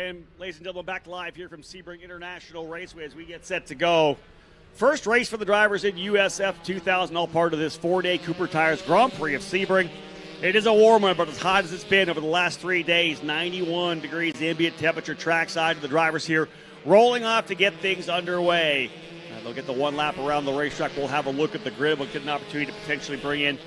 And ladies and gentlemen, back live here from Sebring International Raceway as we get set to go. First race for the drivers in USF2000, all part of this 4-day Cooper Tires Grand Prix of Sebring. It is a warm one, but as hot as it's been over the last 3 days, 91 degrees ambient temperature trackside. The drivers here rolling off to get things underway. They'll get the one lap around the racetrack. We'll have a look at the grid. We'll get an opportunity to potentially bring in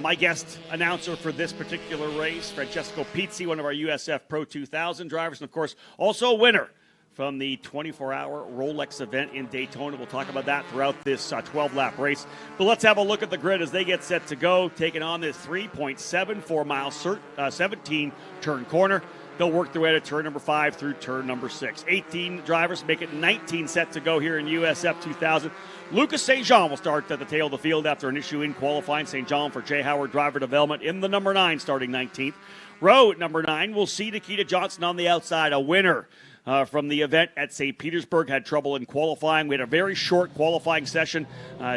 my guest announcer for this particular race, Francesco Pizzi, one of our USF Pro 2000 drivers, and of course also a winner from the 24-hour Rolex event in Daytona. We'll talk about that throughout this 12-lap race. But let's have a look at the grid as they get set to go, taking on this 3.74-mile 17-turn corner. They'll work their way to turn number 5 through turn number 6. 18 drivers make it 19 set to go here in USF 2000. Lucas St. Jean will start at the tail of the field after an issue in qualifying. St. Jean for Jay Howard driver development in the number 9 starting 19th. Row at number 9 will see Nikita Johnson on the outside, a winner from the event at St. Petersburg. Had trouble in qualifying. We had a very short qualifying session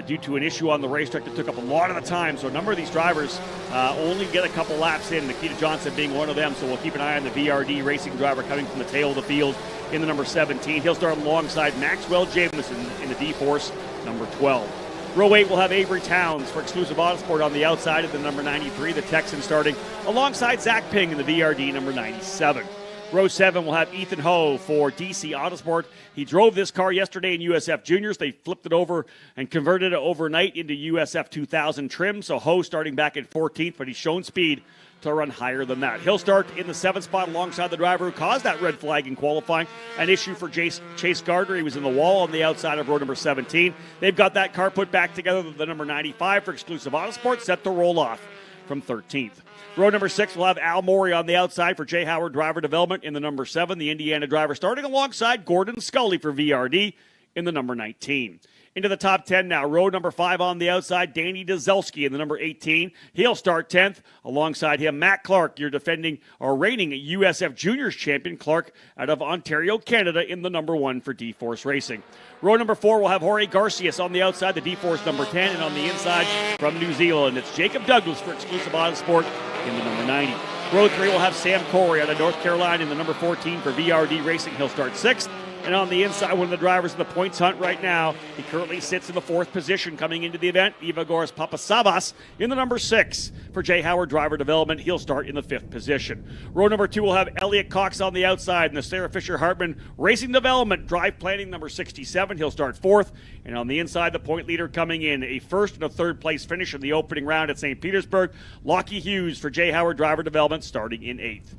due to an issue on the racetrack that took up a lot of the time. So a number of these drivers only get a couple laps in, Nikita Johnson being one of them. So we'll keep an eye on the VRD racing driver coming from the tail of the field in the number 17. He'll start alongside Maxwell Jameson in the D-Force, number 12. Row 8 will have Avery Towns for Exclusive Autosport on the outside of the number 93, the Texan starting alongside Zach Ping in the VRD number 97. Row 7 will have Ethan Ho for DC Autosport. He drove this car yesterday in USF Juniors. They flipped it over and converted it overnight into USF 2000 trim. So Ho starting back at 14th, but he's shown speed to run higher than that. He'll start in the 7th spot alongside the driver who caused that red flag in qualifying. An issue for Chase Gardner. He was in the wall on the outside of row number 17. They've got that car put back together. The number 95 for Exclusive Autosport set to roll off from 13th. Row number 6 will have Al Morey on the outside for Jay Howard driver development in the number 7. The Indiana driver starting alongside Gordon Scully for VRD in the number 19. Into the top 10 now. Row number 5 on the outside, Danny Dzelski in the number 18. He'll start 10th. Alongside him, Matt Clark, your defending or reigning USF Juniors champion. Clark out of Ontario, Canada in the number 1 for D-Force Racing. Row number 4 will have Jorge Garcias on the outside, the D-Force number 10, and on the inside from New Zealand, it's Jacob Douglas for Exclusive Autosport in the number 90. Row 3 will have Sam Corey out of North Carolina in the number 14 for VRD Racing. He'll start 6th. And on the inside, one of the drivers in the points hunt right now, he currently sits in the 4th position coming into the event, Ivagoras Papasavas in the number 6 for Jay Howard driver development. He'll start in the 5th position. Row number 2 will have Elliot Cox on the outside, and the Sarah Fisher Hartman Racing Development drive planning number 67. He'll start 4th. And on the inside, the point leader coming in, a 1st and a 3rd place finish in the opening round at St. Petersburg, Lockie Hughes for Jay Howard driver development starting in 8th.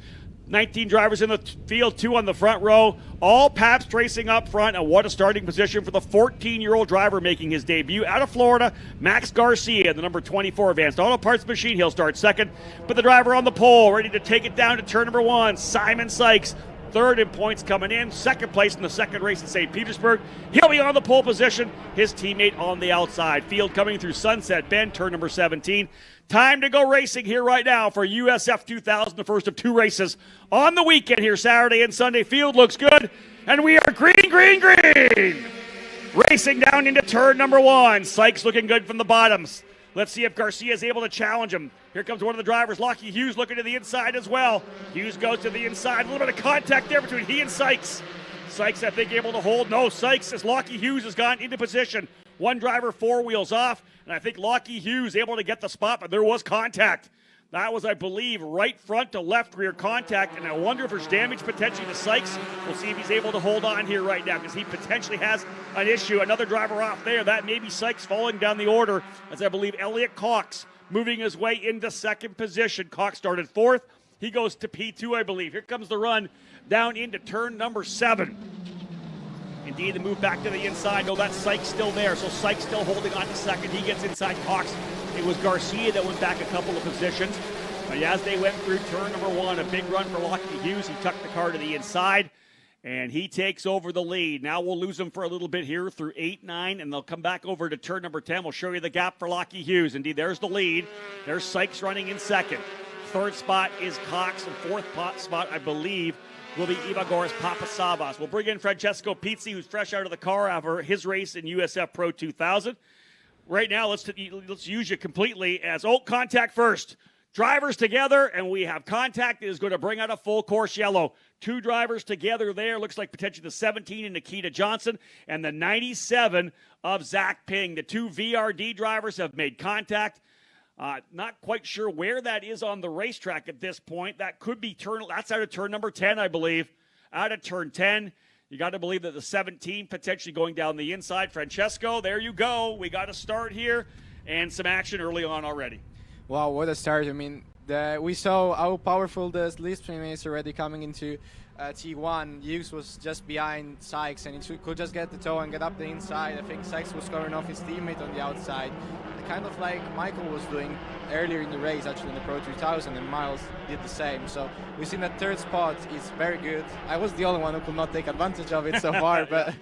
19 drivers in the field, 2 on the front row, all Pabst Racing up front, and what a starting position for the 14-year-old driver making his debut out of Florida, Max Garcia, the number 24 Advanced Auto Parts Machine. He'll start 2nd, but the driver on the pole, ready to take it down to turn number 1, Simon Sykes, 3rd in points coming in, 2nd place in the 2nd race in St. Petersburg. He'll be on the pole position, his teammate on the outside. Field coming through Sunset Bend, turn number 17. Time to go racing here right now for USF 2000, the first of 2 races on the weekend here, Saturday and Sunday. Field looks good, and we are green, green, green. Racing down into turn number 1. Sykes looking good from the bottoms. Let's see if Garcia is able to challenge him. Here comes one of the drivers, Lockie Hughes, looking to the inside as well. Hughes goes to the inside. A little bit of contact there between he and Sykes. Sykes, I think, able to hold. No, Sykes, as Lockie Hughes has gone into position. One driver 4 wheels off, and I think Lockie Hughes able to get the spot, but there was contact. That was, I believe, right front to left rear contact, and I wonder if there's damage potentially to Sykes. We'll see if he's able to hold on here right now because he potentially has an issue. Another driver off there. That may be Sykes falling down the order, as I believe Elliot Cox moving his way into 2nd position. Cox started 4th. He goes to P2, I believe. Here comes the run down into turn number 7. Indeed, the move back to the inside. No, that's Sykes still there. So Sykes still holding on to 2nd. He gets inside Cox. It was Garcia that went back a couple of positions. But as they went through turn number 1, a big run for Lockie Hughes. He tucked the car to the inside, and he takes over the lead. Now we'll lose him for a little bit here through 8, 9, and they'll come back over to turn number 10. We'll show you the gap for Lockie Hughes. Indeed, there's the lead. There's Sykes running in 2nd. 3rd spot is Cox, and 4th spot, I believe, will be Ivagoras Papasavas. We'll bring in Francesco Pizzi, who's fresh out of the car after his race in USF Pro 2000. Right now, let's use you completely as, contact first. Drivers together, and we have contact that is going to bring out a full course yellow. Two drivers together there. Looks like potentially the 17 of Nikita Johnson and the 97 of Zach Ping. The two VRD drivers have made contact. Not quite sure where that is on the racetrack at this point. That could be that's out of turn number 10, I believe. Out of turn 10. You got to believe that the 17 potentially going down the inside. Francesco, there you go. We got a start here and some action early on already. Wow, what a start. I mean, we saw how powerful the slipstream is already coming into T1. Hughes was just behind Sykes, and he could just get the toe and get up the inside. I think Sykes was covering off his teammate on the outside, kind of like Michael was doing earlier in the race, actually in the Pro 2000, and Miles did the same. So we've seen that third spot is very good. I was the only one who could not take advantage of it so far, but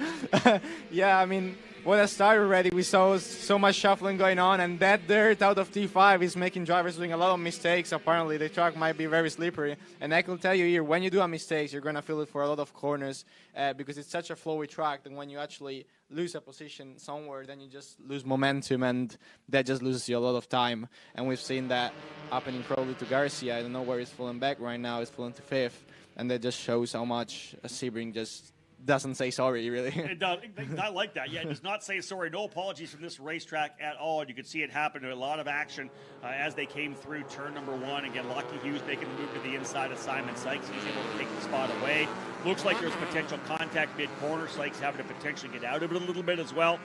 yeah, I mean, what a start already. We saw so much shuffling going on, and that dirt out of T5 is making drivers doing a lot of mistakes. Apparently, the track might be very slippery. And I can tell you here, when you do a mistake, you're going to feel it for a lot of corners because it's such a flowy track that when you actually lose a position somewhere, then you just lose momentum, and that just loses you a lot of time. And we've seen that happening probably to Garcia. I don't know where he's falling back right now. He's falling to 5th, and that just shows how much Sebring just doesn't say sorry, really. It does. I like that. Yeah, it does not say sorry. No apologies from this racetrack at all. You could see it happen. A lot of action as they came through turn number 1. Again, Lucky Hughes making the move to the inside of Simon Sykes. He's able to take the spot away. Looks like there's potential contact mid-corner. Sykes having to potentially get out of it a little bit as well.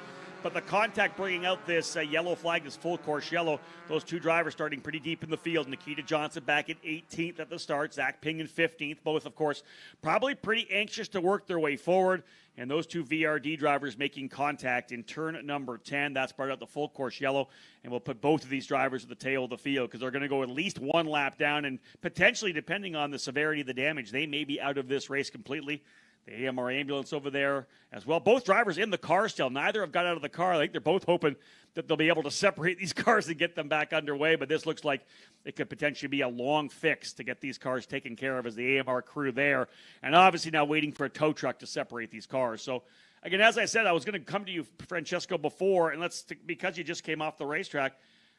But the contact bringing out this yellow flag, this full course yellow, those two drivers starting pretty deep in the field. Nikita Johnson back at 18th at the start. Zach Ping in 15th. Both, of course, probably pretty anxious to work their way forward. And those two VRD drivers making contact in turn number 10. That's brought out the full course yellow. And we'll put both of these drivers at the tail of the field because they're going to go at least one lap down. And potentially, depending on the severity of the damage, they may be out of this race completely. The AMR ambulance over there as well. Both drivers in the car still. Neither have got out of the car. I think they're both hoping that they'll be able to separate these cars and get them back underway. But this looks like it could potentially be a long fix to get these cars taken care of as the AMR crew there. And obviously now waiting for a tow truck to separate these cars. So, again, as I said, I was going to come to you, Francesco, before. And because you just came off the racetrack,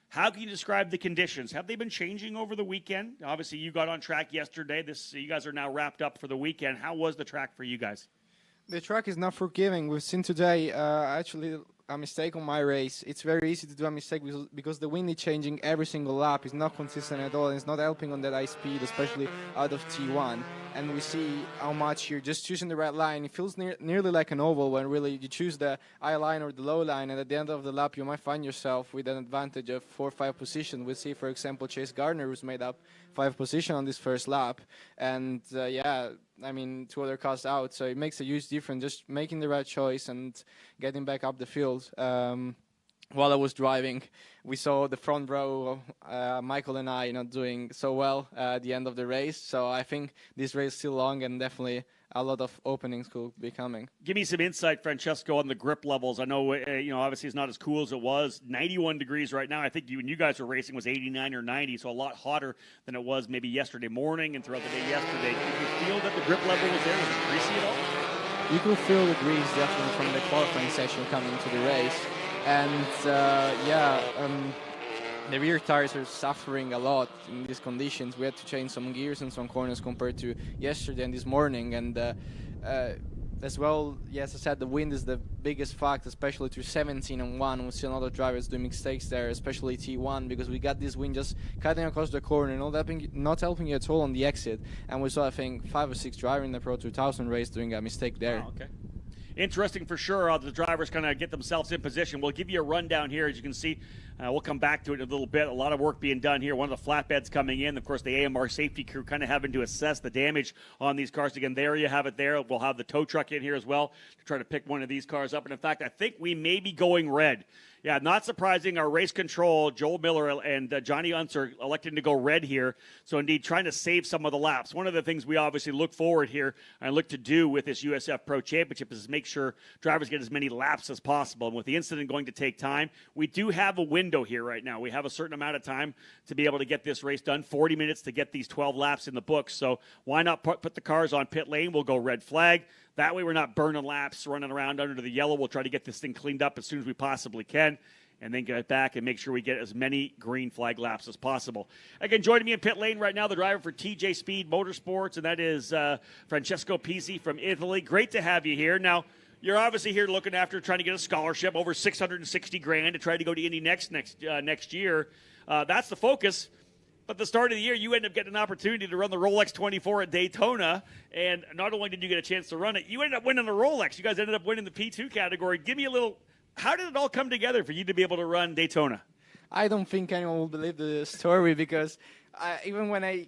how can you describe the conditions? Have they been changing over the weekend? Obviously, you got on track yesterday. You guys are now wrapped up for the weekend. How was the track for you guys? The track is not forgiving. We've seen today actually a mistake on my race. It's very easy to do a mistake because the wind is changing every single lap. It's not consistent at all. And it's not helping on that high speed, especially out of T1. And we see how much you're just choosing the right line. It feels nearly like an oval when really you choose the high line or the low line. And at the end of the lap, you might find yourself with an advantage of 4 or 5 positions. We see, for example, Chase Gardner, who's made up 5 positions on this first lap. And, yeah, I mean, 2 other cars out. So it makes a huge difference just making the right choice and getting back up the field. While I was driving, we saw the front row, Michael and I, not doing so well at the end of the race. So I think this race is still long, and definitely a lot of openings could be coming. Give me some insight, Francesco, on the grip levels. I know, obviously it's not as cool as it was. 91 degrees right now. I think when you guys were racing was 89 or 90, so a lot hotter than it was maybe yesterday morning and throughout the day yesterday. Did you feel that the grip level was there? Was it greasy at all? You could feel the grease definitely from the qualifying session coming to the race. And, the rear tires are suffering a lot in these conditions. We had to change some gears and some corners compared to yesterday and this morning. And as well, yes, I said the wind is the biggest fact, especially through 17 and 1. We see a lot of drivers doing mistakes there, especially T1, because we got this wind just cutting across the corner, not helping you at all on the exit. And we saw, I think, 5 or 6 drivers in the Pro 2000 race doing a mistake there. Oh, okay. Interesting for sure. The drivers kind of get themselves in position. We'll give you a rundown here. As you can see, we'll come back to it in a little bit. A lot of work being done here. One of the flatbeds coming in. Of course, the AMR safety crew kind of having to assess the damage on these cars. Again, there you have it there. We'll have the tow truck in here as well to try to pick one of these cars up. And in fact, I think we may be going red. Yeah, not surprising. Our race control, Joel Miller and Johnny Unz are electing to go red here. So, indeed, trying to save some of the laps. One of the things we obviously look forward here and look to do with this USF Pro Championship is make sure drivers get as many laps as possible. And with the incident going to take time, we do have a window here right now. We have a certain amount of time to be able to get this race done, 40 minutes to get these 12 laps in the books. So why not put the cars on pit lane? We'll go red flag. That way we're not burning laps, running around under the yellow. We'll try to get this thing cleaned up as soon as we possibly can. and then get back and make sure we get as many green flag laps as possible. Again, joining me in pit lane right now, the driver for TJ Speed Motorsports, and that is Francesco Pizzi from Italy. Great to have you here. Now, you're obviously here looking after trying to get a scholarship, over $660,000 to try to go to Indy next year. That's the focus. But at the start of the year, you end up getting an opportunity to run the Rolex 24 at Daytona, and not only did you get a chance to run it, you ended up winning the Rolex. You guys ended up winning the P2 category. Give me a little, how did it all come together for you to be able to run Daytona? I don't think anyone will believe the story because even when I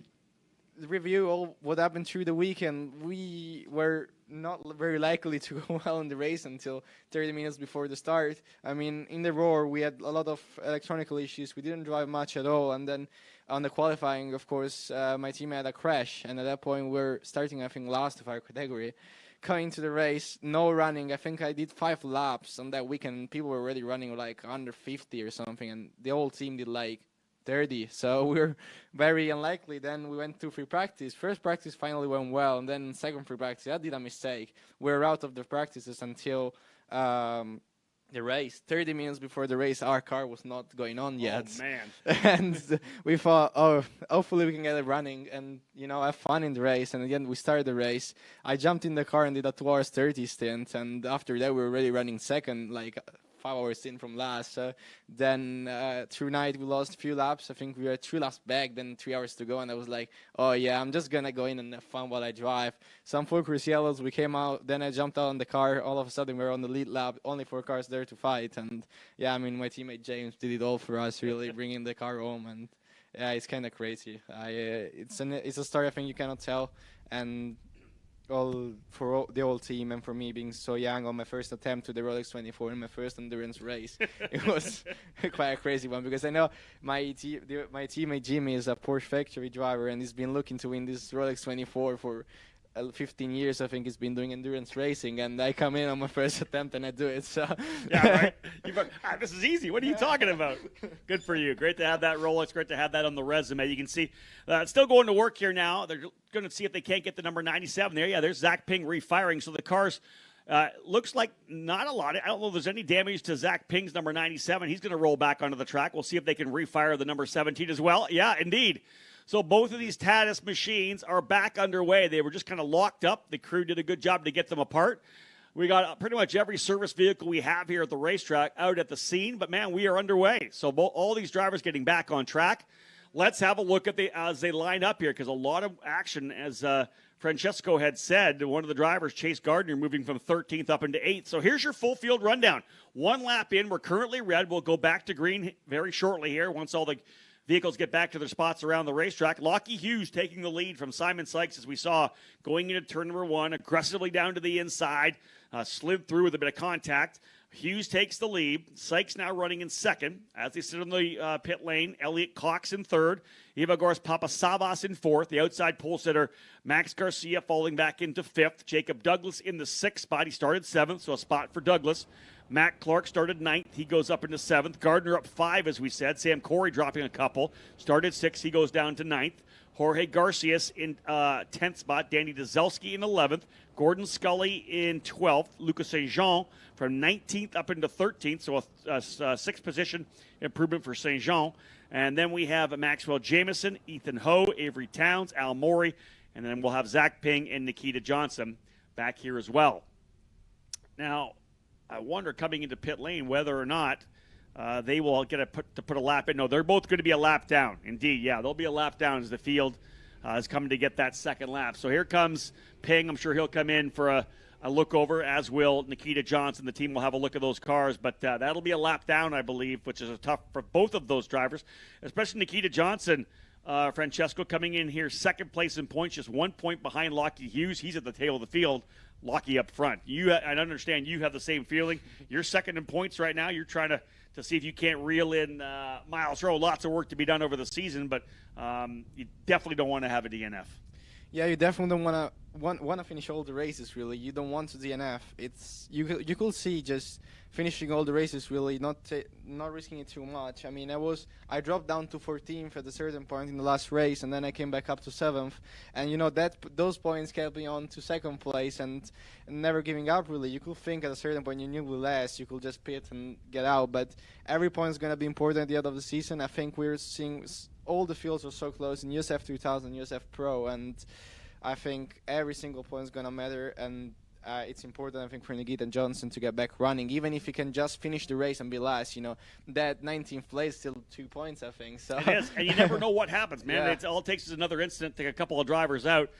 review all what happened through the weekend, we were not very likely to go well in the race until 30 minutes before the start. I mean, in the roar, we had a lot of electronical issues. We didn't drive much at all. And then on the qualifying, of course, my team had a crash. And at that point, we're starting, I think, last of our category. Coming to the race, no running. I think I did 5 laps on that weekend. People were already running like under 50 or something. And the whole team did like 30, so we were very unlikely. Then we went to free practice. First practice finally went well, and then second free practice, I did a mistake. We were out of the practices until the race. 30 minutes before the race, our car was not going on yet. Oh, man. And we thought, oh, hopefully we can get it running and, have fun in the race. And again, we started the race. I jumped in the car and did a 2 hours 30 stint, and after that we were already running second, like 5 hours in from last. Then through night we lost a few laps. I think we were 3 laps back, then 3 hours to go, and I was like, oh yeah, I'm just gonna go in and have fun while I drive. Some focus yellows, we came out, then I jumped out on the car. All of a sudden we were on the lead lap, only 4 cars there to fight. And yeah, I mean, my teammate James did it all for us, really bringing the car home. And yeah, it's kind of crazy. It's a story I think you cannot tell. And the whole team and for me being so young on my first attempt to the Rolex 24 in my first endurance race, it was quite a crazy one because I know my teammate Jimmy is a Porsche factory driver and he's been looking to win this Rolex 24 for 15 years. I think he's been doing endurance racing, and I come in on my first attempt and I do it. So yeah, right. This is easy. What are you talking about? Good for you. Great to have that Rolex. Great to have that on the resume. You can see it's still going to work here now. They're going to see if they can't get the number 97 there. Yeah, there's Zach Ping refiring. So the cars looks like not a lot. I don't know if there's any damage to Zach Ping's number 97. He's going to roll back onto the track. We'll see if they can refire the number 17 as well. Yeah, indeed. So both of these Tatis machines are back underway. They were just kind of locked up. The crew did a good job to get them apart. We got pretty much every service vehicle we have here at the racetrack out at the scene. But, man, we are underway. So all these drivers getting back on track. Let's have a look at as they line up here because a lot of action, as Francesco had said. One of the drivers, Chase Gardner, moving from 13th up into 8th. So here's your full field rundown. 1 lap in. We're currently red. We'll go back to green very shortly here once all the vehicles get back to their spots around the racetrack. Lockie Hughes taking the lead from Simon Sykes, as we saw, going into turn number 1, aggressively down to the inside, slid through with a bit of contact. Hughes takes the lead. Sykes now running in second. As they sit on the pit lane, Elliot Cox in third. Ivagors Papasavas in fourth. The outside pole sitter, Max Garcia, falling back into fifth. Jacob Douglas in the 6th spot. He started 7th, so a spot for Douglas. Matt Clark started 9th. He goes up into 7th. Gardner up 5, as we said. Sam Corey dropping a couple. Started 6th. He goes down to 9th. Jorge Garcias in 10th spot. Danny Dzelski in 11th. Gordon Scully in 12th. Lucas St. Jean from 19th up into 13th. So a 6th position improvement for St. Jean. And then we have Maxwell Jameson, Ethan Ho, Avery Towns, Al Morey. And then we'll have Zach Ping and Nikita Johnson back here as well. Now, I wonder coming into pit lane whether or not they will get to put a lap in. No, they're both going to be a lap down. Indeed, yeah, they'll be a lap down as the field is coming to get that second lap. So here comes Ping. I'm sure he'll come in for a look over, as will Nikita Johnson. The team will have a look at those cars, but that'll be a lap down, I believe, which is tough for both of those drivers, especially Nikita Johnson. Francesco coming in here second place in points, just 1 point behind Lockie Hughes. He's at the tail of the field. Lockie up front. I understand you have the same feeling. You're second in points right now. You're trying to see if you can't reel in Miles Rowe. Lots of work to be done over the season, but you definitely don't want to have a DNF. Yeah, you definitely don't want to want to finish all the races. Really, you don't want to DNF. It's you could see just finishing all the races. Really, not risking it too much. I mean, I dropped down to 14th at a certain point in the last race, and then I came back up to 7th. And you know those points kept me on to 2nd place and never giving up. Really, you could think at a certain point you knew will last. You could just pit and get out, but every point is going to be important at the end of the season. I think we're seeing all the fields are so close in USF2000, USF Pro, and I think every single point is going to matter, and it's important, I think, for Nagit and Johnson to get back running, even if he can just finish the race and be last. You know, that 19th place still 2 points, I think. So it is, and you never know what happens, man. Yeah. It's all it takes is another incident, take a couple of drivers out.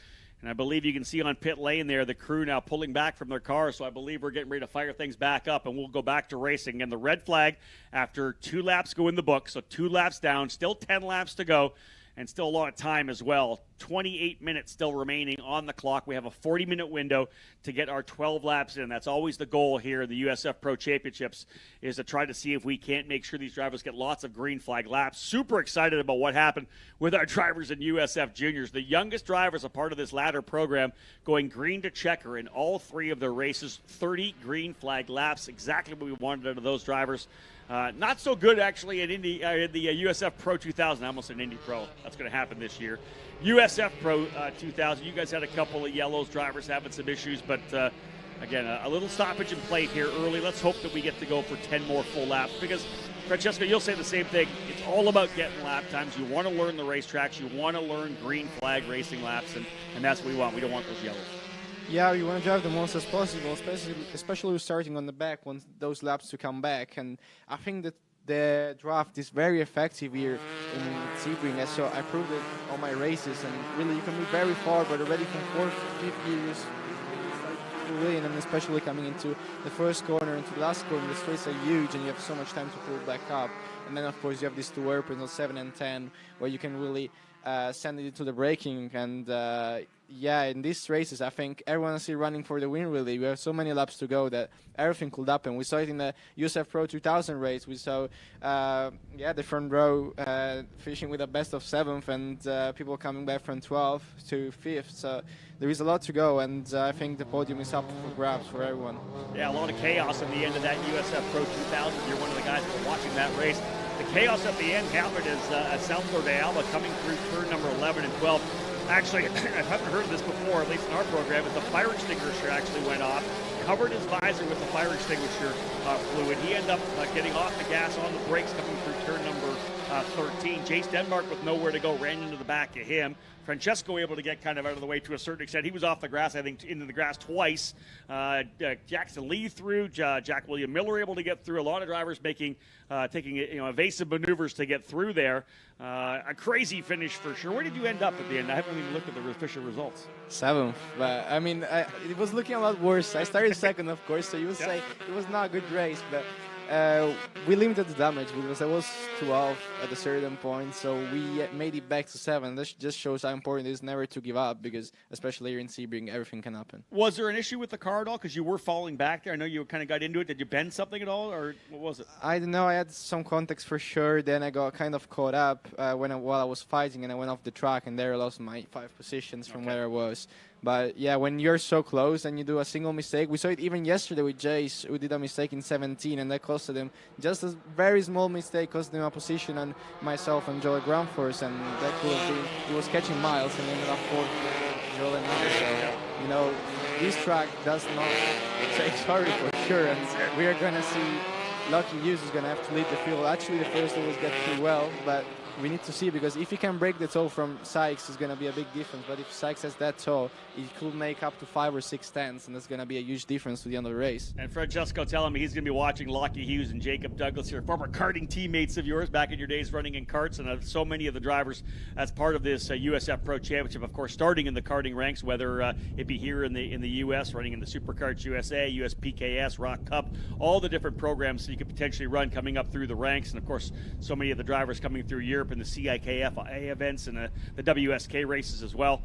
And I believe you can see on pit lane there the crew now pulling back from their cars. So I believe we're getting ready to fire things back up, and we'll go back to racing. And the red flag after 2 laps go in the book. So 2 laps down, still 10 laps to go, and still a lot of time as well. 28 minutes still remaining on the clock. We have a 40-minute window to get our 12 laps in. That's always the goal here, the USF Pro Championships, is to try to see if we can't make sure these drivers get lots of green flag laps. Super excited about what happened with our drivers in USF Juniors. The youngest drivers a part of this ladder program going green to checker in all 3 of their races. 30 green flag laps, exactly what we wanted out of those drivers. Not so good, actually, in the USF Pro 2000. I almost said Indy Pro. That's going to happen this year. USF Pro 2000, you guys had a couple of yellows, drivers having some issues, but again, a little stoppage in play here early. Let's hope that we get to go for 10 more full laps, because, Francesco, you'll say the same thing. It's all about getting lap times. You want to learn the racetracks. You want to learn green flag racing laps, and that's what we want. We don't want those yellows. Yeah, you want to drive the most as possible, especially starting on the back, want those laps to come back. And I think that the draft is very effective here in Sebring, so I proved it on my races. And really, you can be very far, but already from 4th, 5th years to win, and especially coming into the first corner, into the last corner, the straights are huge, and you have so much time to pull back up. And then, of course, you have these 2 airplanes, 7 and 10, where you can really send it to the braking. And yeah, in these races, I think everyone is running for the win, really. We have so many laps to go that everything could happen. We saw it in the USF Pro 2000 race. We saw, the front row finishing with a best of 7th, and people coming back from 12th to 5th. So there is a lot to go, and I think the podium is up for grabs for everyone. Yeah, a lot of chaos at the end of that USF Pro 2000. You're one of the guys that were watching that race. The chaos at the end happened as South Florida Alba coming through turn number 11 and 12. Actually, I haven't heard of this before, at least in our program, but the fire extinguisher actually went off, covered his visor with the fire extinguisher fluid. He ended up getting off the gas on the brakes coming through turn number 13. Jace Denmark with nowhere to go ran into the back of him. Francesco able to get kind of out of the way to a certain extent. He was off the grass, I think, into the grass twice. Jackson Lee through. Jack William Miller able to get through. A lot of drivers taking evasive maneuvers to get through there. A crazy finish for sure. Where did you end up at the end? I haven't even looked at the official results. 7th, but I mean, it was looking a lot worse. I started 2nd, of course, so you would say it was not a good race, but we limited the damage because I was 12 at a certain point, so we made it back to 7. This just shows how important it is never to give up, because especially here in Sebring, everything can happen. Was there an issue with the car at all? Because you were falling back there. I know you kind of got into it. Did you bend something at all, or what was it? I don't know. I had some contacts for sure. Then I got kind of caught up while I was fighting, and I went off the track, and there I lost my 5 positions from where I was. But yeah, when you're so close and you do a single mistake, we saw it even yesterday with Jace, who did a mistake in 17, and that costed him just a very small mistake, cost him a position on myself and Joel Granfors, and that could have been, he was catching miles and ended up 4th, Joel and I. So, you know, this track does not say sorry for sure, and we are going to see Lucky Hughes is going to have to lead the field. Actually, the first always get through well, but we need to see, because if he can break the toe from Sykes, it's going to be a big difference. But if Sykes has that toe, he could make up to 5 or 6 tenths, and that's going to be a huge difference to the end of the race. And Francesco telling me he's going to be watching Lockie Hughes and Jacob Douglas here, former karting teammates of yours back in your days running in karts, and so many of the drivers as part of this USF Pro Championship, of course, starting in the karting ranks, whether it be here in the U.S., running in the Superkarts USA, USPKS, Rock Cup, all the different programs that you could potentially run coming up through the ranks, and of course, so many of the drivers coming through Europe in the CIKFA events and the WSK races as well.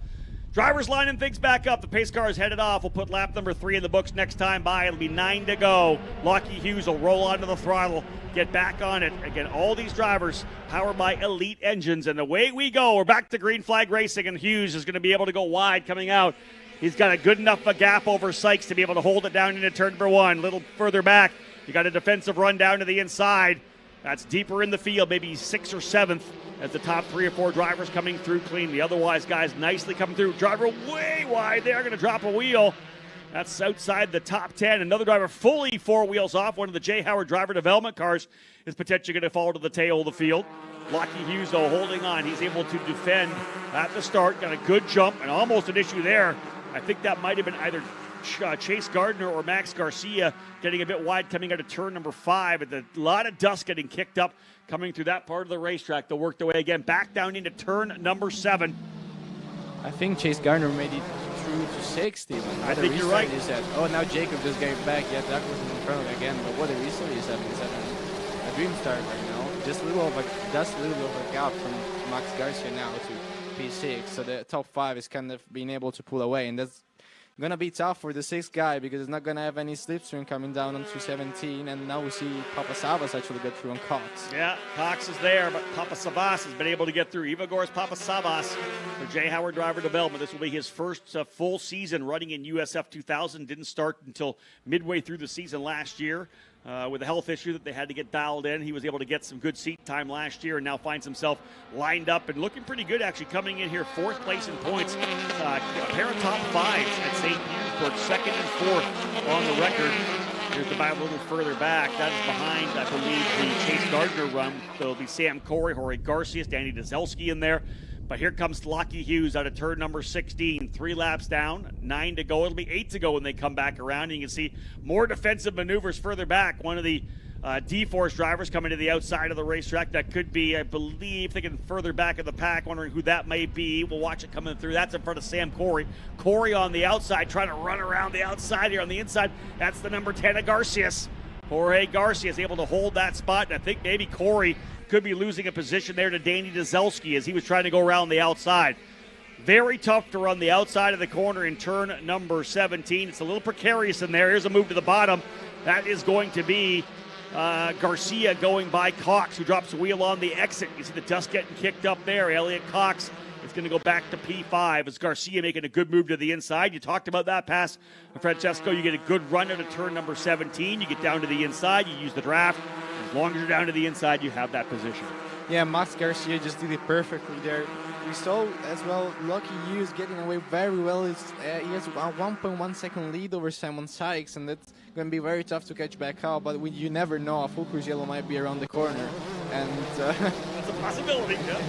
Drivers lining things back up. The pace car is headed off. We'll put lap number 3 in the books next time by. It'll be 9 to go. Lockie Hughes will roll onto the throttle, get back on it. Again, all these drivers powered by elite engines, and away we go. We're back to green flag racing, and Hughes is going to be able to go wide coming out. He's got a good enough a gap over Sykes to be able to hold it down into turn number 1. A little further back, you got a defensive run down to the inside. That's deeper in the field, maybe 6th or 7th, as the top 3 or 4 drivers coming through clean. The otherwise guys nicely coming through. Driver way wide there, going to drop a wheel. That's outside the top 10. Another driver fully 4 wheels off. One of the J. Howard driver development cars is potentially going to fall to the tail of the field. Lockie Hughes, though, holding on. He's able to defend at the start. Got a good jump and almost an issue there. I think that might have been either Chase Gardner or Max Garcia getting a bit wide coming out of turn number 5. A lot of dust getting kicked up coming through that part of the racetrack. They'll work their way again back down into turn number 7. I think Chase Gardner made it through to 6th even. I think you're right. Is that, oh, now Jacob just gave back. Yeah, that was in front of again. But what a restart is having. He's having a dream start right now. Just a little of a gap from Max Garcia now to P6. So the top 5 is kind of being able to pull away, and that's going to be tough for the 6th guy because it's not going to have any slipstream coming down onto 17. And now we see Papa Savas actually get through on Cox. Yeah, Cox is there, but Papa Savas has been able to get through. Ivagor's Papa Savas for J. Howard Driver Development. This will be his first full season running in USF 2000. Didn't start until midway through the season last year. With a health issue that they had to get dialed in. He was able to get some good seat time last year and now finds himself lined up and looking pretty good, actually, coming in here 4th place in points. A pair of top 5s at St. Petersburg, 2nd and 4th on the record. Here's the battle a little further back. That is behind, I believe, the Chase Gardner run. There'll be Sam Corey, Jorge Garcia, Danny Dzelski in there. But here comes Lockie Hughes out of turn number 16. 3 laps down, 9 to go. It'll be 8 to go when they come back around. And you can see more defensive maneuvers further back. One of the D-Force drivers coming to the outside of the racetrack. That could be, I believe, thinking further back in the pack, wondering who that may be. We'll watch it coming through. That's in front of Sam Corey. Corey on the outside, trying to run around the outside here on the inside. That's the number 10 of Garcias. Jorge Garcia is able to hold that spot, and I think maybe Corey could be losing a position there to Danny Dzelski as he was trying to go around the outside. Very tough to run the outside of the corner in turn number 17. It's a little precarious in there. Here's a move to the bottom. That is going to be Garcia going by Cox, who drops a wheel on the exit. You see the dust getting kicked up there. Elliot Cox is going to go back to P5 as Garcia making a good move to the inside. You talked about that pass, Francesco. You get a good run out of turn number 17. You get down to the inside. You use the draft. As long as you're down to the inside, you have that position. Yeah, Max Garcia just did it perfectly there. We saw as well Lockie Hughes getting away very well. He has a 1.1 second lead over Simon Sykes, and that's going to be very tough to catch back up. But you never know, a full cruise yellow might be around the corner. And that's a possibility, yeah.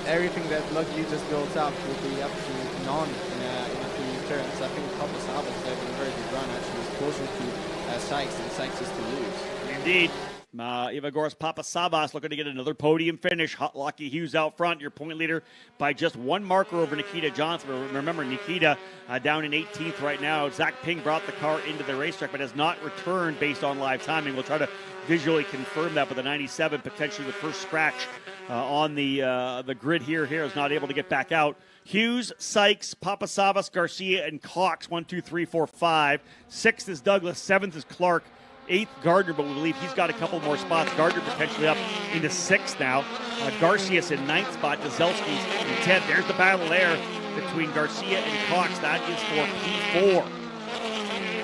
Everything that Lockie Hughes just built up will be up to none in a few turns. I think Papa Savas is having a very good run, actually. He's closer to Sykes, and Sykes is to lose. Indeed. Ivagor's Papa Savas looking to get another podium finish. Lockie Hughes out front, your point leader by just 1 marker over Nikita Johnson. Remember, Nikita down in 18th right now. Zach Ping brought the car into the racetrack, but has not returned based on live timing. We'll try to visually confirm that with the 97, potentially the first scratch on the grid here is not able to get back out. Hughes, Sykes, Papa Savas, Garcia, and Cox, 1, 2, 3, 4, 5. 6th is Douglas, 7th is Clark. 8th, Gardner, but we believe he's got a couple more spots. Gardner potentially up into 6th now. Garcia's in 9th spot. Dzelski's in 10th. There's the battle there between Garcia and Cox. That is for P4.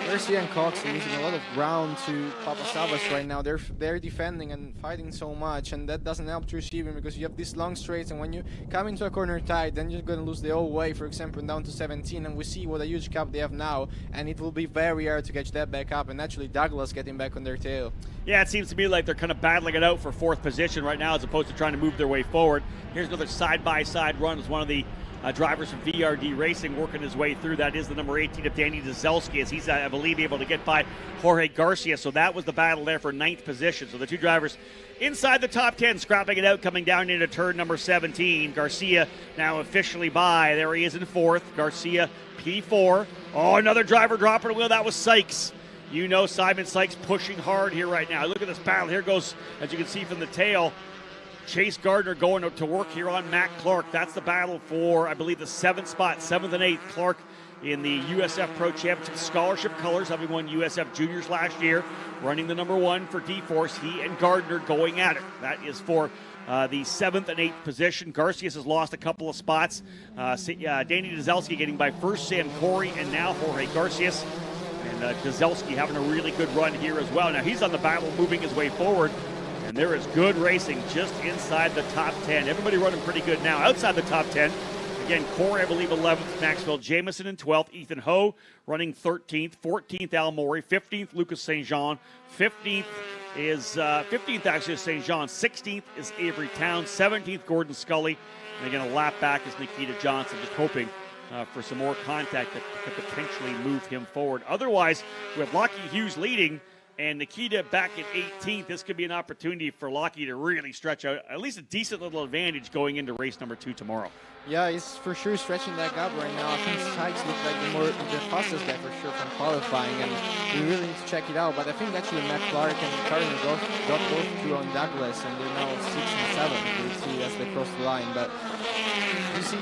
Garcia and Cox are losing a lot of ground to Papa Savas right now. They're defending and fighting so much, and that doesn't help to receiving because you have these long straights, and when you come into a corner tight, then you're going to lose the whole way, for example, down to 17, and we see what a huge gap they have now, and it will be very hard to catch that back up, and actually Douglas getting back on their tail. Yeah, it seems to me like they're kind of battling it out for 4th position right now as opposed to trying to move their way forward. Here's another side-by-side run as one of the drivers from VRD Racing working his way through. That is the number 18 of Danny Dzelski, as he's, I believe, able to get by Jorge Garcia. So that was the battle there for 9th position. So the 2 drivers inside the top 10, scrapping it out, coming down into turn number 17. Garcia now officially by. There he is in 4th. Garcia, P4. Oh, another driver dropping a wheel. That was Sykes. You know Simon Sykes pushing hard here right now. Look at this battle. Here goes, as you can see from the tail, Chase Gardner going to work here on Matt Clark. That's the battle for, I believe, the 7th spot, 7th and 8th. Clark in the USF Pro Championships scholarship colors, having won USF Juniors last year, running the number 1 for D-Force. He and Gardner going at it. That is for the 7th and 8th position. Garcias has lost a couple of spots. Danny Dzelski getting by first Sam Corey and now Jorge Garcias. And Dzelski having a really good run here as well. Now he's on the battle, moving his way forward. And there is good racing just inside the top 10. Everybody running pretty good now. Outside the top 10, again, Corey, I believe, 11th. Maxwell Jameson in 12th. Ethan Ho running 13th. 14th, Al Morey. 15th, Lucas St. Jean. 15th actually is St. Jean. 16th is Avery Town. 17th, Gordon Scully. And again, a lap back is Nikita Johnson, just hoping for some more contact that could potentially move him forward. Otherwise, with Lockie Hughes leading and Nikita back at 18th, this could be an opportunity for Lockie to really stretch out at least a decent little advantage going into race number 2 tomorrow. Yeah, he's for sure stretching that gap right now. I think Sykes looked like the fastest guy for sure from qualifying, and we really need to check it out. But I think actually Matt Clark and Carter got both two on Douglas, and they're now 6 and 7. You see as they cross the line. But you see,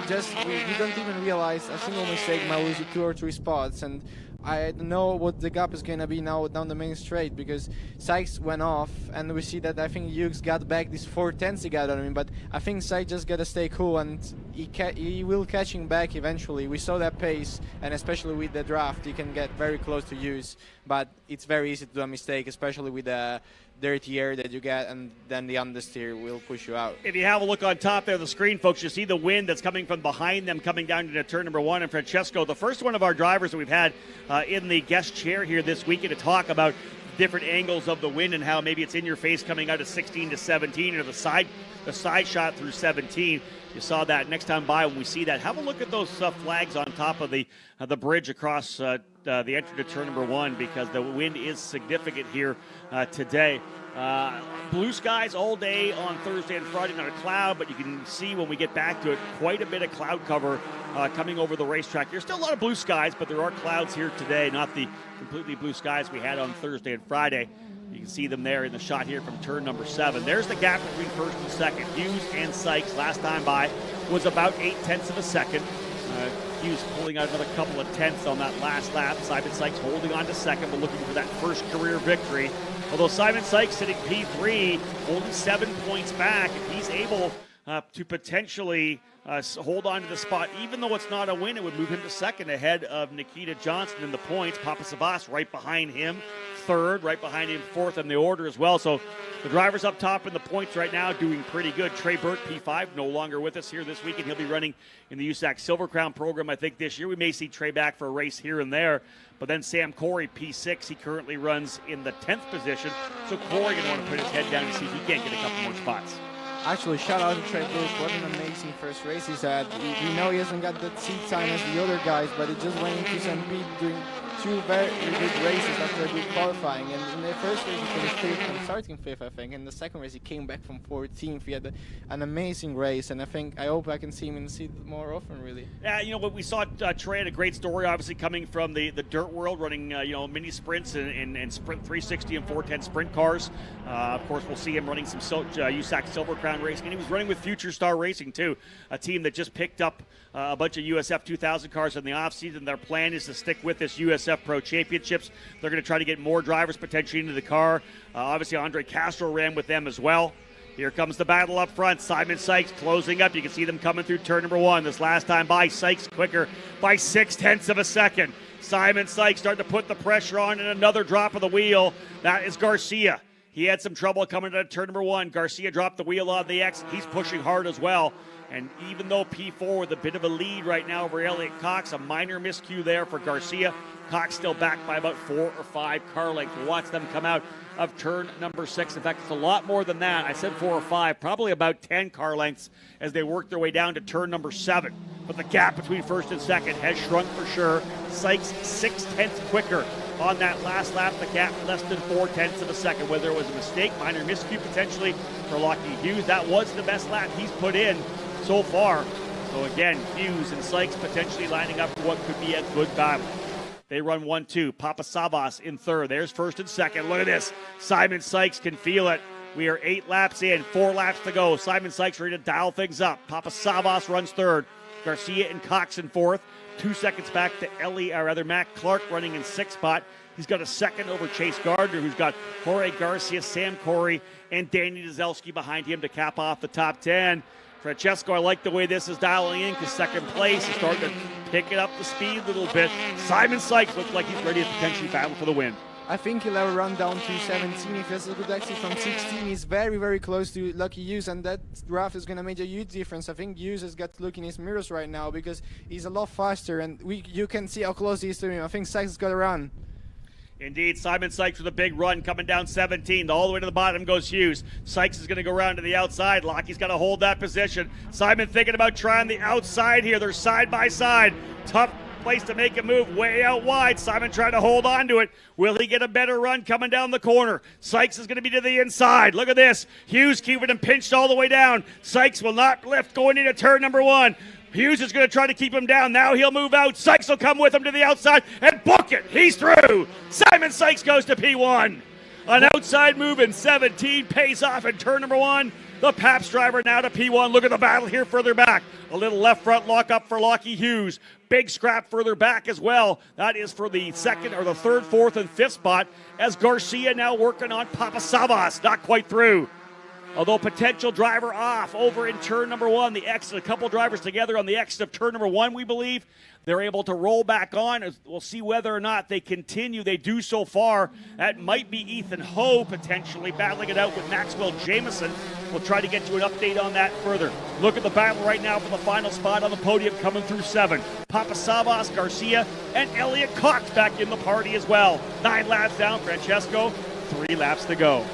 we don't even realize a single mistake might lose you 2 or 3 spots, and I don't know what the gap is going to be now down the main straight, because Sykes went off, and we see that I think Hughes got back these 4 tenths he got on him, but I think Sykes just got to stay cool, and he will catch him back eventually. We saw that pace, and especially with the draft, he can get very close to Hughes, but it's very easy to do a mistake, especially with the dirty air that you get, and then the understeer will push you out. If you have a look on top there of the screen, folks, you see the wind that's coming from behind them coming down into turn number 1. And Francesco, the first one of our drivers that we've had in the guest chair here this weekend to talk about different angles of the wind and how maybe it's in your face coming out of 16 to 17 or the side shot through 17. You saw that. Next time by, when we see that, have a look at those flags on top of the bridge across the entry to turn number 1, because the wind is significant here today. Blue skies all day on Thursday and Friday, not a cloud, but you can see when we get back to it, quite a bit of cloud cover coming over the racetrack. There's still a lot of blue skies, but there are clouds here today, not the completely blue skies we had on Thursday and Friday. You can see them there in the shot here from turn number 7. There's the gap between first and second. Hughes and Sykes last time by was about 8 tenths of a second. Hughes pulling out another couple of tenths on that last lap. Simon Sykes holding on to second, but looking for that first career victory. Although Simon Sykes sitting P3, only 7 points back, if he's able to potentially hold on to the spot, even though it's not a win, it would move him to second ahead of Nikita Johnson in the points. Papa Savas right behind him, third, right behind him, fourth in the order as well. So the drivers up top in the points right now doing pretty good. Trey Burt, P5, no longer with us here this weekend. He'll be running in the USAC Silver Crown program, I think, this year. We may see Trey back for a race here and there. But then Sam Corey, P6, he currently runs in the 10th position. So Corey going to want to put his head down and see if he can't get a couple more spots. Actually, shout out to Trey Burt. What an amazing first race he's had. We know he hasn't got that seat time as the other guys, but he just went into St. Pete doing 2 very good races after a good qualifying. And in the first race, he finished 5th and starting 5th, I think. In the second race, he came back from 14th. He had an amazing race, and I hope I can see him in the seat more often, really. Yeah, you know what, we saw Trey had a great story, obviously coming from the dirt world, running mini sprints and sprint 360 and 410 sprint cars. Of course, we'll see him running some USAC Silver Crown racing, and he was running with Future Star Racing too, a team that just picked up a bunch of USF2000 cars in the offseason. Their plan is to stick with this USF Pro Championships. They're going to try to get more drivers potentially into the car. Obviously, Andre Castro ran with them as well. Here comes the battle up front. Simon Sykes closing up. You can see them coming through turn number 1. This last time by, Sykes quicker by 6 tenths of a second. Simon Sykes starting to put the pressure on, and another drop of the wheel. That is Garcia. He had some trouble coming to turn number 1. Garcia dropped the wheel on the X. He's pushing hard as well. And even though P4 with a bit of a lead right now over Elliott Cox, a minor miscue there for Garcia. Cox still back by about 4 or 5 car lengths. We'll watch them come out of turn number 6. In fact, it's a lot more than that. I said 4 or 5, probably about 10 car lengths as they work their way down to turn number 7. But the gap between first and second has shrunk for sure. Sykes 6 tenths quicker on that last lap. The gap less than 4 tenths of a second. Whether it was a mistake, minor miscue potentially for Lockie Hughes, that was the best lap he's put in so far. So again, Hughes and Sykes potentially lining up for what could be a good battle. They run 1-2. Papa Savas in third. There's first and second. Look at this. Simon Sykes can feel it. We are 8 laps in, 4 laps to go. Simon Sykes ready to dial things up. Papa Savas runs third. Garcia and Cox in fourth. 2 seconds back to Matt Clark running in 6th spot. He's got a second over Chase Gardner, who's got Jorge Garcia, Sam Corey, and Danny Dzelski behind him to cap off the top 10. Francesco, I like the way this is dialing in because second place is starting to pick it up the speed a little bit. Simon Sykes looks like he's ready to potentially battle for the win. I think he'll have a run down to 17. If has a good exit from 16, he's very, very close to Lucky Hughes, and that draft is going to make a huge difference. I think Hughes has got to look in his mirrors right now because he's a lot faster, and you can see how close he is to him. I think Sykes has got to run. Indeed, Simon Sykes with a big run coming down 17. All the way to the bottom goes Hughes. Sykes is going to go around to the outside. Lockie's got to hold that position. Simon thinking about trying the outside here. They're side by side. Tough place to make a move way out wide. Simon trying to hold on to it. Will he get a better run coming down the corner? Sykes is going to be to the inside. Look at this. Hughes keeping him pinched all the way down. Sykes will not lift going into turn number 1. Hughes is going to try to keep him down. Now he'll move out. Sykes will come with him to the outside and book it. He's through. Simon Sykes goes to P1. An outside move in 17 pays off in turn number 1. The Pabst driver now to P1. Look at the battle here further back. A little left front lock up for Lockie Hughes. Big scrap further back as well. That is for the second or the third, fourth, and fifth spot as Garcia now working on Papasavas. Not quite through. Although potential driver off over in turn number 1. The exit, a couple drivers together on the exit of turn number 1, we believe. They're able to roll back on. We'll see whether or not they continue. They do so far. That might be Ethan Ho potentially battling it out with Maxwell Jameson. We'll try to get you an update on that further. Look at the battle right now for the final spot on the podium coming through 7. Papasavas, Garcia, and Elliott Cox back in the party as well. 9 laps down, Francesco. 3 laps to go.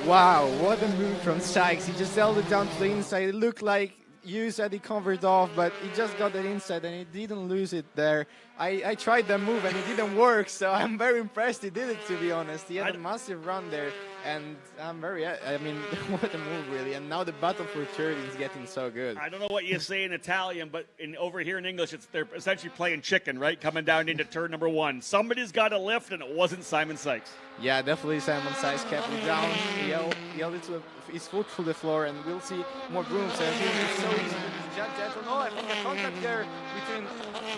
Wow, what a move from Sykes. He just held it down to the inside. It looked like Hughes had it covered off, but he just got that inside and he didn't lose it there. I tried that move and it didn't work, so I'm very impressed he did it, to be honest. He had a massive run there, and I'm very, I mean, what a move, really. And now the battle for third is getting so good. I don't know what you say in Italian, but over here in English, they're essentially playing chicken, right? Coming down into turn number 1. Somebody's got to lift, and it wasn't Simon Sykes. Yeah, definitely Simon Sykes kept it down. He held it to his foot through the floor, and we'll see more brooms. So it's so easy to judge that. No, I think the contact there between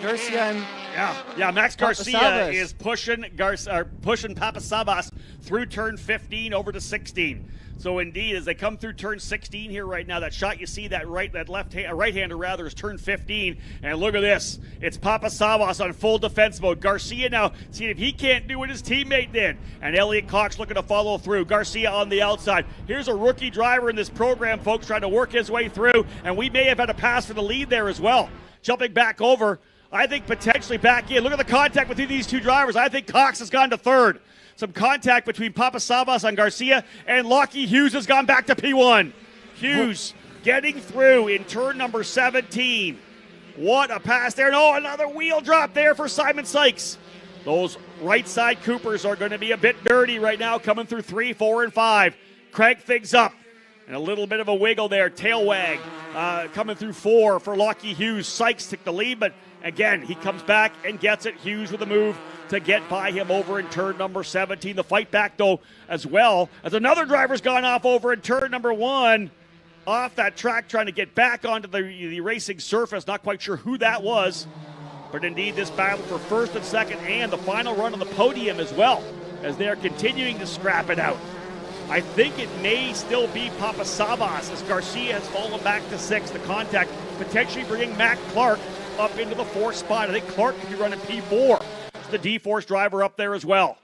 Garcia and Max Garcia is pushing Papasavas through turn 15 over to 16. So indeed, as they come through turn 16 here right now, that shot you see, right-hander rather, is turn 15. And look at this. It's Papasavas on full defense mode. Garcia now seeing if he can't do what his teammate did. And Elliott Cox looking to follow through. Garcia on the outside. Here's a rookie driver in this program, folks, trying to work his way through. And we may have had a pass for the lead there as well. Jumping back over, I think potentially back in. Look at the contact between these two drivers. I think Cox has gone to third. Some contact between Papasavas and Garcia, and Lockie Hughes has gone back to P1. Hughes getting through in turn number 17. What a pass there. No, another wheel drop there for Simon Sykes. Those right side Coopers are going to be a bit dirty right now, coming through 3, 4, and 5. Crank things up. And a little bit of a wiggle there. Tail wag coming through 4 for Lockie Hughes. Sykes took the lead, but again, he comes back and gets it. Hughes with a move to get by him over in turn number 17. The fight back, though, as well, as another driver's gone off over in turn number 1. Off that track, trying to get back onto the racing surface. Not quite sure who that was. But indeed, this battle for first and second and the final run on the podium as well, as they are continuing to scrap it out. I think it may still be Papasavas as Garcia has fallen back to 6. The contact potentially bringing Matt Clark up into the 4th spot. I think Clark could be running P4. The D-Force driver up there as well.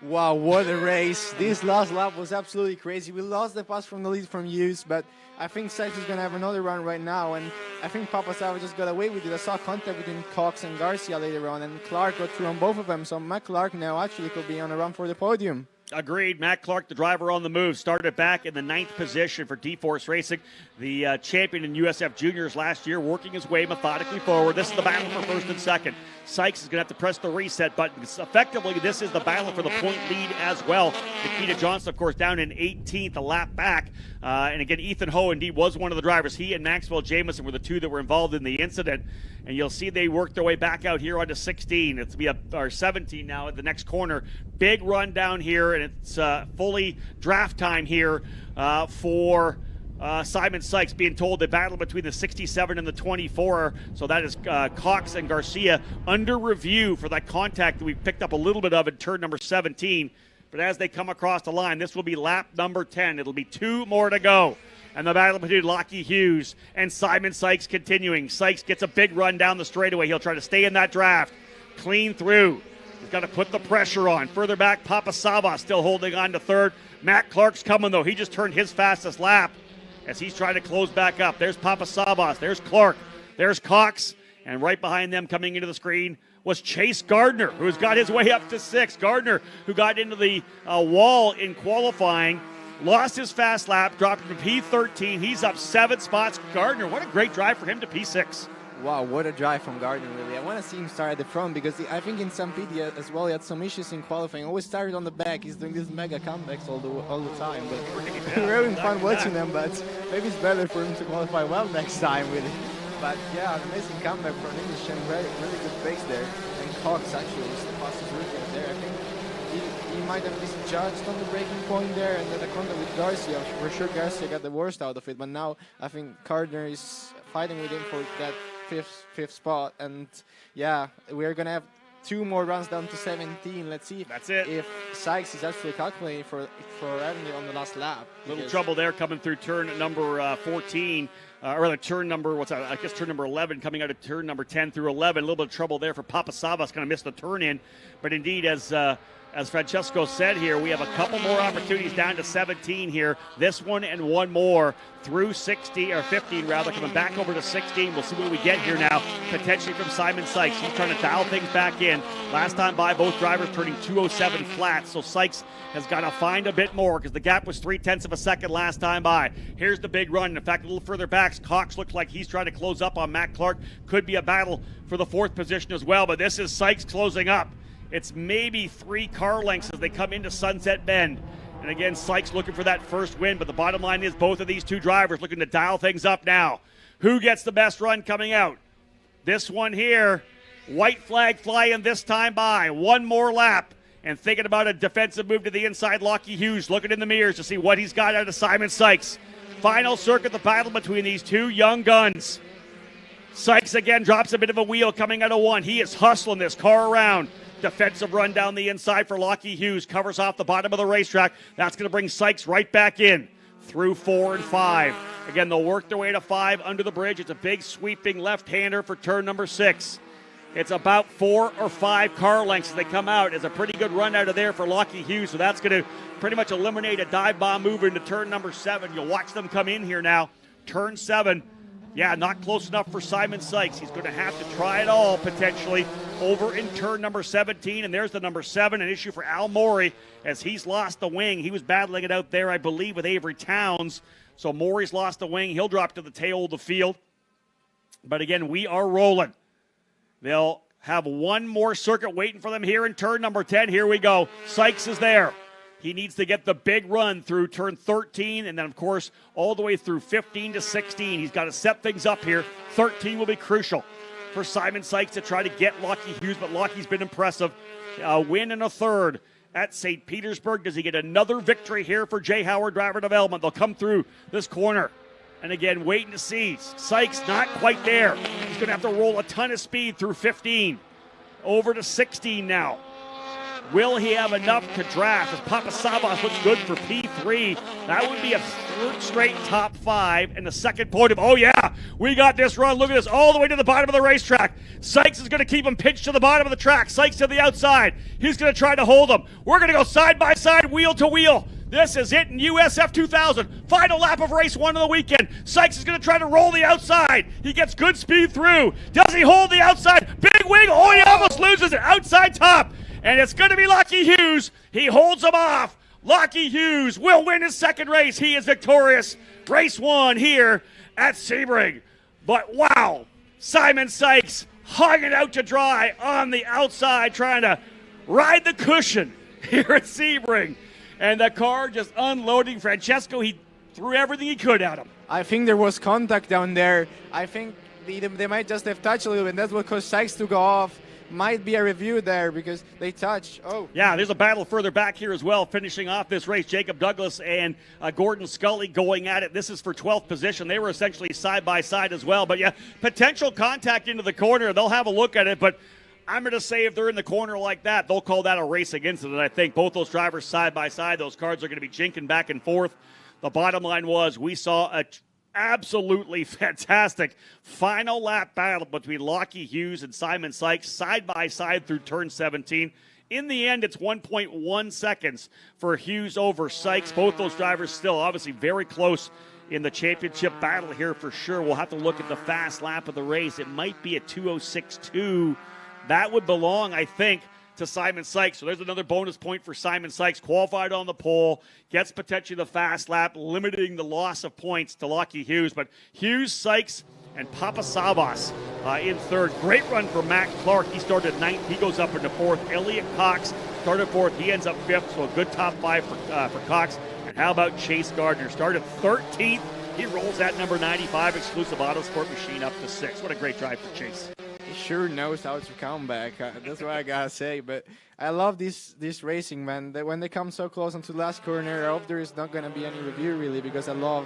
Wow, what a race. This last lap was absolutely crazy. We lost the pass from the lead from Hughes, but I think Sykes is going to have another run right now, and I think Papasavas just got away with it. I saw contact between Cox and Garcia later on, and Clark got through on both of them, so Matt Clark now actually could be on a run for the podium. Agreed. Matt Clark, the driver on the move, started back in the 9th position for D-Force Racing, the champion in USF Juniors last year, working his way methodically forward. This is the battle for first and second. Sykes is going to have to press the reset button. Effectively, this is the battle for the point lead as well. Nikita Johnson, of course, down in 18th, a lap back. And again, Ethan Ho indeed was one of the drivers. He and Maxwell Jameson were the two that were involved in the incident. And you'll see they worked their way back out here onto 16. It's be or 17 now at the next corner. Big run down here, and it's fully draft time here for Simon Sykes being told the battle between the 67 and the 24. So that is Cox and Garcia under review for that contact that we picked up a little bit of in turn number 17. But as they come across the line, this will be lap number 10. It'll be 2 more to go. And the battle between Lockie Hughes and Simon Sykes continuing. Sykes gets a big run down the straightaway. He'll try to stay in that draft. Clean through. He's got to put the pressure on. Further back, Papasava still holding on to third. Matt Clark's coming, though. He just turned his fastest lap as he's trying to close back up. There's Papasavas. There's Clark. There's Cox. And right behind them coming into the screen was Chase Gardner, who's got his way up to 6th. Gardner, who got into the wall in qualifying, lost his fast lap, dropped him to P13. He's up 7 spots. Gardner, what a great drive for him to P6. Wow, what a drive from Gardner, really. I want to see him start at the front because I think in some video as well he had some issues in qualifying. Always started on the back. He's doing these mega comebacks all the time. But we're having fun watching them, but maybe it's better for him to qualify well next time, really. But yeah, an amazing comeback from English and really good pace there. And Cox actually was the fastest rookie out there. I think he might have misjudged on the braking point there, and then the contact with Garcia. For sure Garcia got the worst out of it, but now I think Gardner is fighting with him for that fifth spot. And yeah, we're gonna have 2 more runs down to 17. Let's see if Sykes is actually calculating for having it on the last lap. Little trouble there coming through turn number 14. Or rather, turn number 11, coming out of turn number 10 through 11. A little bit of trouble there for Papasavas, going to miss the turn in. But indeed, as Francesco said here, we have a couple more opportunities down to 17 here. This one and one more through 16, or 15 rather, coming back over to 16. We'll see what we get here now, potentially from Simon Sykes. He's trying to dial things back in. Last time by, both drivers turning 207 flat, so Sykes has got to find a bit more because the gap was 0.3 of a second last time by. Here's the big run. In fact, a little further back, Cox looks like he's trying to close up on Matt Clark. Could be a battle for the 4th position as well, but this is Sykes closing up. It's maybe 3 car lengths as they come into Sunset Bend. And again, Sykes looking for that first win, but the bottom line is both of these 2 drivers looking to dial things up now. Who gets the best run coming out? This one here, white flag flying this time by. 1 more lap. And thinking about a defensive move to the inside, Lockie Hughes looking in the mirrors to see what he's got out of Simon Sykes. Final circuit, the battle between these 2 young guns. Sykes again drops a bit of a wheel coming out of 1. He is hustling this car around. Defensive run down the inside for Lockie Hughes. Covers off the bottom of the racetrack. That's going to bring Sykes right back in through 4 and 5. Again, they'll work their way to 5 under the bridge. It's a big sweeping left-hander for turn number 6. It's about 4 or 5 car lengths as they come out. It's a pretty good run out of there for Lockie Hughes, so that's going to pretty much eliminate a dive bomb move into turn number 7. You'll watch them come in here now. Turn 7. Yeah, not close enough for Simon Sykes. He's going to have to try it all, potentially, over in turn number 17. And there's the number 7, an issue for Al Morey, as he's lost the wing. He was battling it out there, I believe, with Avery Towns. So Morey's lost the wing. He'll drop to the tail of the field. But again, we are rolling. They'll have 1 more circuit waiting for them here in turn number 10. Here we go. Sykes is there. He needs to get the big run through turn 13, and then, of course, all the way through 15 to 16. He's got to set things up here. 13 will be crucial for Simon Sykes to try to get Lockie Hughes, but Lockie's been impressive. A win and a third at St. Petersburg. Does he get another victory here for Jay Howard Driver Development? They'll come through this corner. And again, waiting to see. Sykes not quite there. He's going to have to roll a ton of speed through 15. Over to 16 now. Will he have enough to draft as Papasavas looks good for P3? That would be a 3rd straight top 5 and the 2nd podium. Oh yeah, we got this run. Look at this, all the way to the bottom of the racetrack. Sykes is going to keep him pinched to the bottom of the track. Sykes to the outside. He's going to try to hold him. We're going to go side by side, wheel to wheel. This is it in USF2000. Final lap of race 1 of the weekend. Sykes is going to try to roll the outside. He gets good speed through. Does he hold the outside? Big wing. Oh, he almost loses it. Outside top. And it's going to be Lockie Hughes. He holds him off. Lockie Hughes will win his 2nd race. He is victorious. Race 1 here at Sebring. But wow, Simon Sykes hung it out to dry on the outside, trying to ride the cushion here at Sebring. And the car just unloading. Francesco, he threw everything he could at him. I think there was contact down there. I think they might just have touched a little bit. That's what caused Sykes to go off. might be a review there because they touch. Oh. Yeah, there's a battle further back here as well, finishing off this race. Jacob Douglas and Gordon Scully going at it. This is for 12th position. They were essentially side by side as well. But yeah, potential contact into the corner. They'll have a look at it, but I'm going to say if they're in the corner like that, they'll call that a racing incident. I think both those drivers side by side, those cars are going to be jinking back and forth. The bottom line was we saw a absolutely fantastic final lap battle between Lockie Hughes and Simon Sykes side by side through turn 17. In the end, it's 1.1 seconds for Hughes over Sykes. Both those drivers still obviously very close in the championship battle here for sure. We'll have to look at the fast lap of the race. It might be a 2:06.2. That would belong, I think, to Simon Sykes. So there's another bonus point for Simon Sykes. Qualified on the pole, gets potentially the fast lap, limiting the loss of points to Lockie Hughes. But Hughes, Sykes, and Papasavas in third. Great run for Matt Clark. He started ninth. He goes up into fourth. Elliot Cox started fourth. He ends up fifth. So a good top five for Cox. And how about Chase Gardner? Started 13th. He rolls that number 95 exclusive Autosport machine up to 6th. What a great drive for Chase. He sure knows how to come back. That's what I gotta say. But I love this racing, man. That when they come so close onto the last corner, I hope there is not gonna be any review really, because I love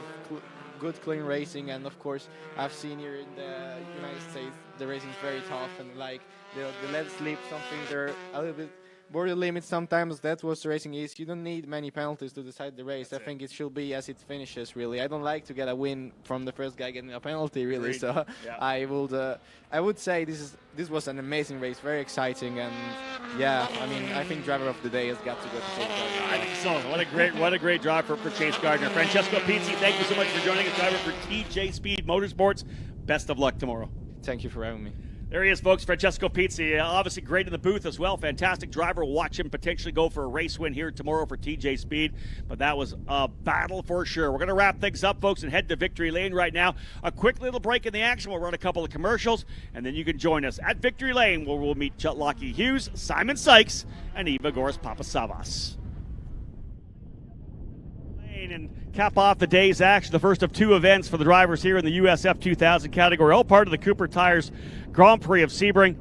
good, clean racing. And of course, I've seen here in the United States, the racing is very tough and like the let slip something. They're a little bit border limits sometimes. That's what the racing is. You don't need many penalties to decide the race. I think it should be as it finishes, really. I don't like to get a win from the first guy getting a penalty, really. Agreed. So yeah. I would say this was an amazing race, very exciting, and yeah, I mean, I think driver of the day has got to go to Chase Gardner. I think so. What a great drive for Chase Gardner. Francesco Pizzi, thank you so much for joining us, driver for TJ Speed Motorsports. Best of luck tomorrow. Thank you for having me. There he is, folks. Francesco Pizzi, obviously great in the booth as well. Fantastic driver. We'll watch him potentially go for a race win here tomorrow for TJ Speed. But that was a battle for sure. We're going to wrap things up, folks, and head to Victory Lane right now. A quick little break in the action. We'll run a couple of commercials, and then you can join us at Victory Lane, where we'll meet Lockie Hughes, Simon Sykes, and Evagoras Papasavas. And cap off the day's action, the first of two events for the drivers here in the USF2000 category, all part of the Cooper Tires Grand Prix of Sebring.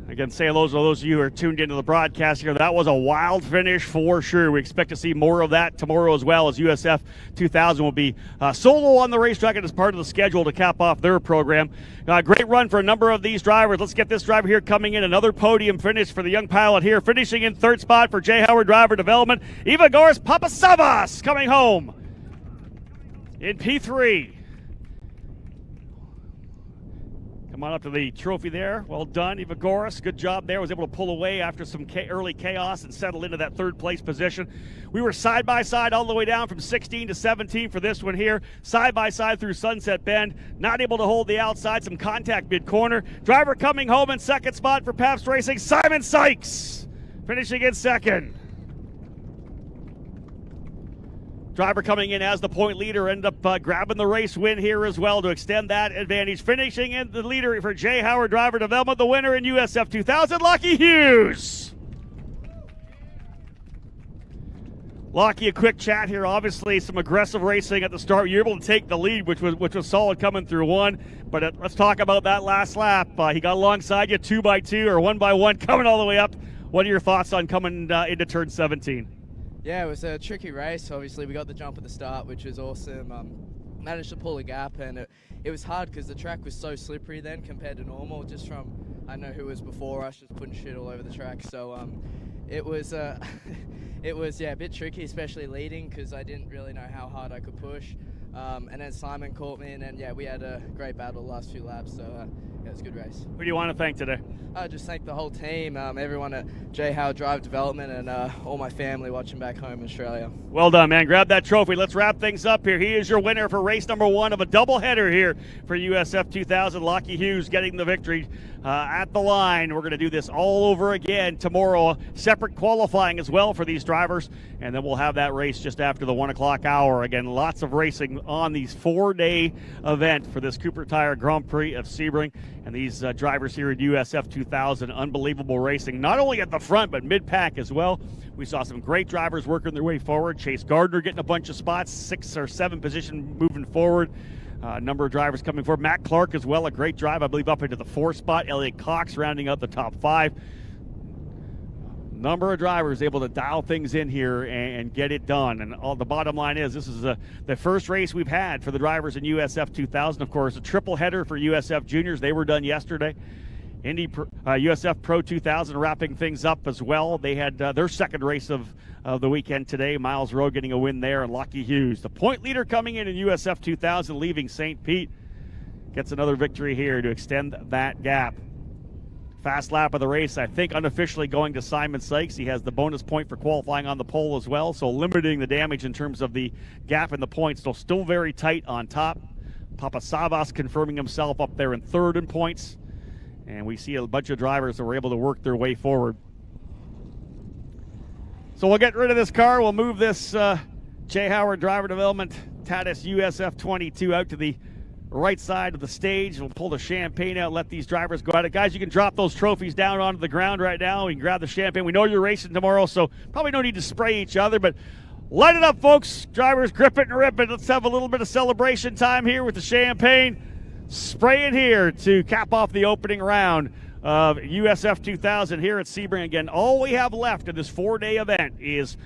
Again, say hello to those of you who are tuned into the broadcast here. That was a wild finish for sure. We expect to see more of that tomorrow as well, as USF 2000 will be solo on the racetrack and as part of the schedule to cap off their program. Great run for a number of these drivers. Let's get this driver here coming in. Another podium finish for the young pilot here. Finishing in third spot for J. Howard Driver Development. Evagoras Papasavas coming home in P3. Come on up to the trophy there. Well done, Evagoras. Good job there. Was able to pull away after some early chaos and settle into that third place position. We were side by side all the way down from 16 to 17 for this one here. Side by side through Sunset Bend. Not able to hold the outside. Some contact mid-corner. Driver coming home in second spot for Pabst Racing. Simon Sykes finishing in second. Driver coming in as the point leader, ended up grabbing the race win here as well to extend that advantage. Finishing in the leader for J. Howard Driver Development, the winner in USF 2000, Lockie Hughes. Lockie, a quick chat here. Obviously, some aggressive racing at the start. You're able to take the lead, which was solid coming through one. But let's talk about that last lap. He got alongside you 2x2 or 1x1, coming all the way up. What are your thoughts on coming into turn 17? Yeah, it was a tricky race. Obviously, we got the jump at the start, which was awesome. Managed to pull a gap, and it was hard because the track was so slippery then compared to normal. Just from, I know who was before us, just putting shit all over the track. So it was it was a bit tricky, especially leading, because I didn't really know how hard I could push. And then Simon caught me, and then we had a great battle the last few laps. So it was a good race. Who do you want to thank today? Just thank the whole team, everyone at J. Howard Drive Development, and all my family watching back home in Australia. Well done, man. Grab that trophy. Let's wrap things up here. He is your winner for race number 1 of a doubleheader here for USF 2000. Lockie Hughes getting the victory at the line. We're going to do this all over again tomorrow. Separate qualifying as well for these drivers, and then we'll have that race just after the 1 o'clock hour. Again, lots of racing on these 4-day event for this Cooper Tire Grand Prix of Sebring. And these drivers here at USF 2000, unbelievable racing, not only at the front, but mid-pack as well. We saw some great drivers working their way forward. Chase Gardner getting a bunch of spots, 6 or 7 position moving forward. Number of drivers coming forward. Matt Clark as well, a great drive, I believe, up into the 4th spot. Elliot Cox rounding out the top 5. Number of drivers able to dial things in here and get it done. And the bottom line is this is the first race we've had for the drivers in USF 2000. Of course, a triple header for USF Juniors. They were done yesterday. USF Pro 2000 wrapping things up as well. They had their second race of the weekend today. Miles Rowe getting a win there, and Lockie Hughes, the point leader coming in USF 2000, leaving St. Pete, gets another victory here to extend that gap. Fast lap of the race, I think, unofficially going to Simon Sykes. He has the bonus point for qualifying on the pole as well, so limiting the damage in terms of the gap in the points. So still very tight on top. Papasavas confirming himself up there in 3rd in points. And we see a bunch of drivers that were able to work their way forward. So we'll get rid of this car. We'll move this Jay Howard Driver Development Tatis USF22 out to the right side of the stage. We'll pull the champagne out, let these drivers go at it. Guys, you can drop those trophies down onto the ground right now. You can grab the champagne. We know you're racing tomorrow, so probably no need to spray each other, but light it up, folks. Drivers, grip it and rip it. Let's have a little bit of celebration time here with the champagne. Spray it here to cap off the opening round of USF 2000 here at Sebring. Again, all we have left in this 4-day event is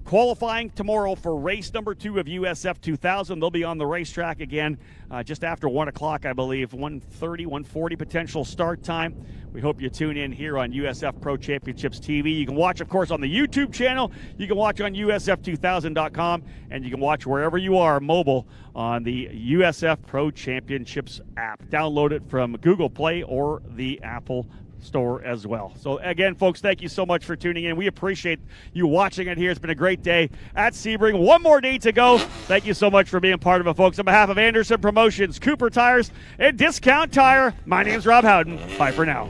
qualifying tomorrow for race number 2 of USF 2000. They'll be on the racetrack again just after 1 o'clock, I believe, 1:30, 1:40 potential start time. We hope you tune in here on USF Pro Championships TV. You can watch, of course, on the YouTube channel. You can watch on USF2000.com, and you can watch wherever you are mobile on the USF Pro Championships app. Download it from Google Play or the Apple Store as well. So again, folks, thank you so much for tuning in. We appreciate you watching it here. It's been a great day at Sebring. One more day to go. Thank you so much for being part of it, folks. On behalf of Anderson Promotions, Cooper Tires, and Discount Tire, my name's Rob Howden. Bye for now.